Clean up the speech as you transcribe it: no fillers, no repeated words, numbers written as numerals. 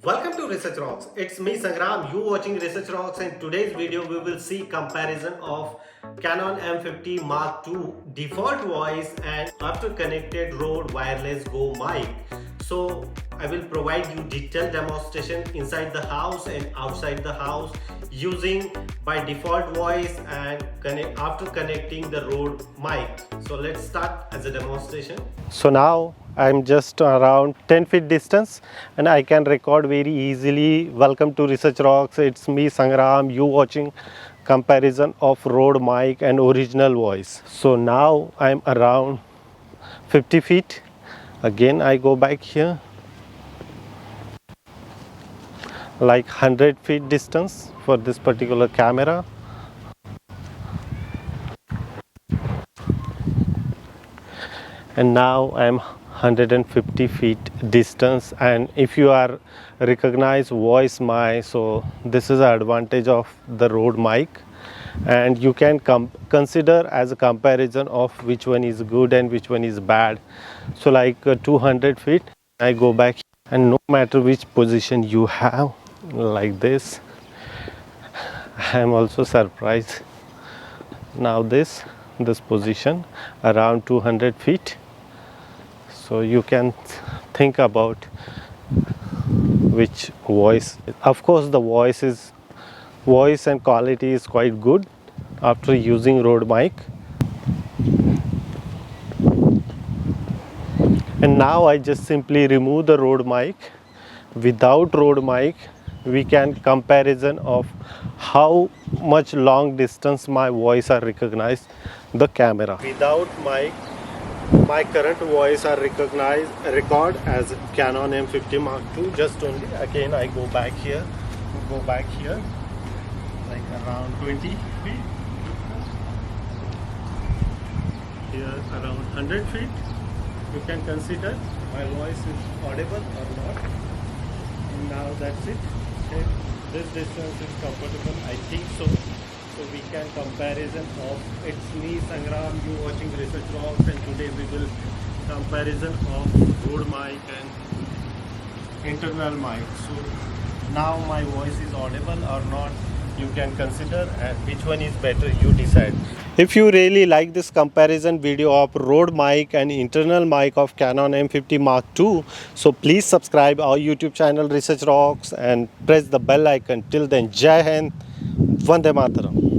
Welcome to Research Rocks. It's me Sangram. You watching Research Rocks, and today's video we will see comparison of Canon M50 Mark II default voice and after connected Rode wireless Go mic. So I will provide you detailed demonstration inside the house and outside the house using by default voice and after connecting the Rode mic. So let's start as a demonstration. So now I'm just around 10 feet distance and I can record very easily. Welcome to Research Rocks. It's me Sangram. You watching comparison of Rode mic and original voice. So now I'm around 50 feet. Again I go back here like 100 feet distance for this particular camera. And now I'm 150 feet distance, and if you are recognize voice mic, so this is the advantage of the Rode mic, and you can consider as a comparison of which one is good and which one is bad. So like 200 feet I go back, and no matter which position you have like this, I am also surprised. Now this position around 200 feet. So you can think about which voice. Of course the voice and quality is quite good after using Rode mic. And now I just simply remove the Rode mic. Without Rode mic we can comparison of how much long distance my voice are recognized the camera. Without mic, my current voice are record as Canon M50 Mark II. Just only again I go back here like around 20 feet, here around 100 feet. You can consider my voice is audible or not. And now that's it. Okay. This distance is comfortable, I think so. So we can comparison of it's me Sangram, you watching Research Rocks, and today we will comparison of Rode mic and internal mic. So now my voice is audible or not, you can consider, and which one is better you decide. If you really like this comparison video of Rode mic and internal mic of Canon M50 Mark II, so please subscribe our YouTube channel Research Rocks and press the bell icon. Till then, Jai Hind, Vande Mataram.